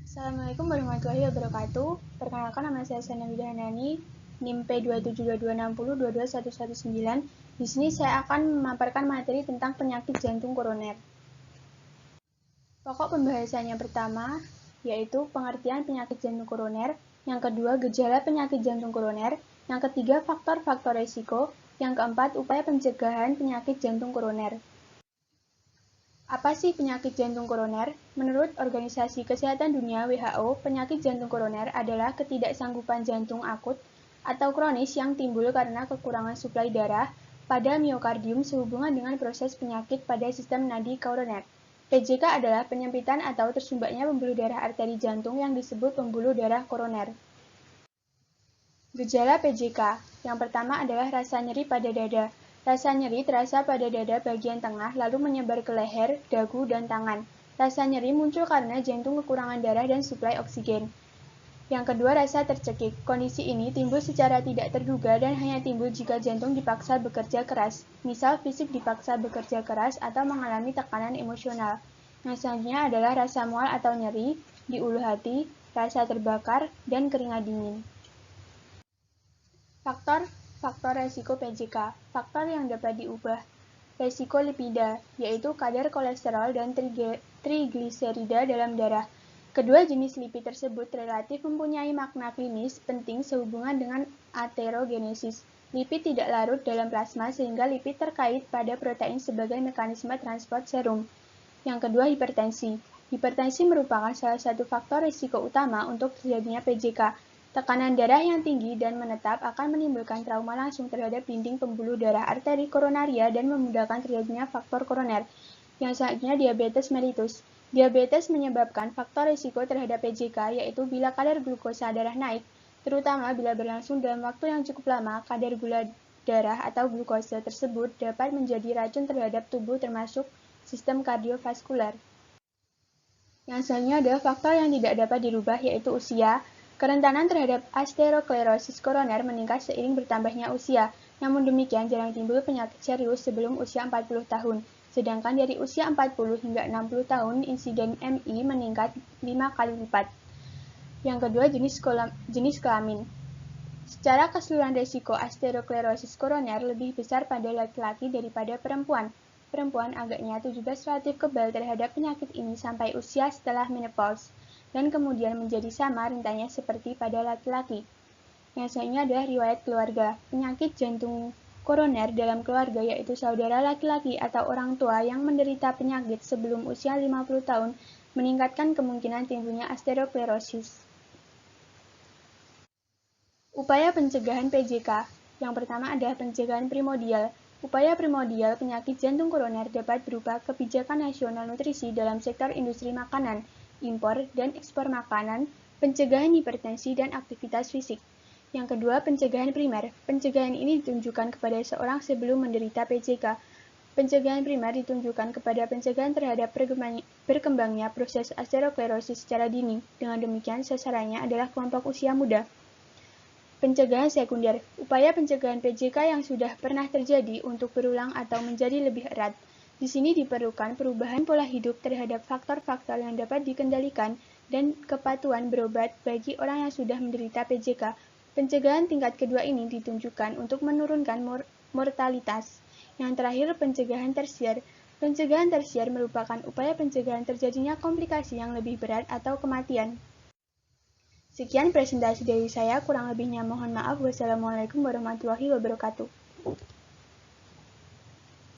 Assalamualaikum warahmatullahi wabarakatuh. Perkenalkan, nama saya Sana Widahanani, NIM P272260221119. Di sini saya akan memaparkan materi tentang penyakit jantung koroner. Pokok pembahasannya pertama yaitu pengertian penyakit jantung koroner, yang kedua gejala penyakit jantung koroner, yang ketiga faktor-faktor resiko, yang keempat upaya pencegahan penyakit jantung koroner. Apa sih penyakit jantung koroner? Menurut Organisasi Kesehatan Dunia (WHO), penyakit jantung koroner adalah ketidaksanggupan jantung akut atau kronis yang timbul karena kekurangan suplai darah pada miokardium sehubungan dengan proses penyakit pada sistem nadi koroner. PJK adalah penyempitan atau tersumbatnya pembuluh darah arteri jantung yang disebut pembuluh darah koroner. Gejala PJK. Yang pertama adalah rasa nyeri pada dada. Rasa nyeri terasa pada dada bagian tengah lalu menyebar ke leher, dagu, dan tangan. Rasa nyeri muncul karena jantung kekurangan darah dan suplai oksigen. Yang kedua, rasa tercekik. Kondisi ini timbul secara tidak terduga dan hanya timbul jika jantung dipaksa bekerja keras, misal fisik dipaksa bekerja keras atau mengalami tekanan emosional. Yang selanjutnya adalah rasa mual atau nyeri di ulu hati, rasa terbakar, dan keringat dingin. Faktor resiko PJK. Faktor yang dapat diubah. Resiko lipida, yaitu kadar kolesterol dan trigliserida dalam darah. Kedua jenis lipid tersebut relatif mempunyai makna klinis penting sehubungan dengan aterogenesis. Lipid tidak larut dalam plasma sehingga lipid terkait pada protein sebagai mekanisme transport serum. Yang kedua, hipertensi. Hipertensi merupakan salah satu faktor risiko utama untuk terjadinya PJK. Tekanan darah yang tinggi dan menetap akan menimbulkan trauma langsung terhadap dinding pembuluh darah arteri koronaria dan memudahkan terjadinya faktor koroner. Yang selanjutnya, diabetes mellitus. Diabetes menyebabkan faktor risiko terhadap PJK, yaitu bila kadar glukosa darah naik, terutama bila berlangsung dalam waktu yang cukup lama, kadar gula darah atau glukosa tersebut dapat menjadi racun terhadap tubuh termasuk sistem kardiovaskular. Yang selanjutnya adalah faktor yang tidak dapat dirubah, yaitu usia. Kerentanan terhadap aterosklerosis koroner meningkat seiring bertambahnya usia, namun demikian jarang timbul penyakit serius sebelum usia 40 tahun. Sedangkan dari usia 40 hingga 60 tahun, insiden MI meningkat 5 kali lipat. Yang kedua, jenis kelamin. Secara keseluruhan risiko aterosklerosis koroner lebih besar pada laki-laki daripada perempuan. Perempuan agaknya 17 relatif kebal terhadap penyakit ini sampai usia setelah menopause, dan kemudian menjadi sama rentannya seperti pada laki-laki. Yang selanjutnya adalah riwayat keluarga. Penyakit jantung koroner dalam keluarga, yaitu saudara laki-laki atau orang tua yang menderita penyakit sebelum usia 50 tahun, meningkatkan kemungkinan timbulnya aterosklerosis. Upaya pencegahan PJK. Yang pertama adalah pencegahan primordial. Upaya primordial penyakit jantung koroner dapat berupa kebijakan nasional nutrisi dalam sektor industri makanan, impor dan ekspor makanan, pencegahan hipertensi dan aktivitas fisik. Yang kedua, pencegahan primer. Pencegahan ini ditunjukkan kepada seorang sebelum menderita PJK. Pencegahan primer ditunjukkan kepada pencegahan terhadap berkembangnya proses aterosklerosis secara dini. Dengan demikian, sasarannya adalah kelompok usia muda. Pencegahan sekunder. Upaya pencegahan PJK yang sudah pernah terjadi untuk berulang atau menjadi lebih erat. Di sini diperlukan perubahan pola hidup terhadap faktor-faktor yang dapat dikendalikan dan kepatuhan berobat bagi orang yang sudah menderita PJK. Pencegahan tingkat kedua ini ditunjukkan untuk menurunkan mortalitas. Yang terakhir, pencegahan tersier. Pencegahan tersier merupakan upaya pencegahan terjadinya komplikasi yang lebih berat atau kematian. Sekian presentasi dari saya, kurang lebihnya mohon maaf. Wassalamualaikum warahmatullahi wabarakatuh.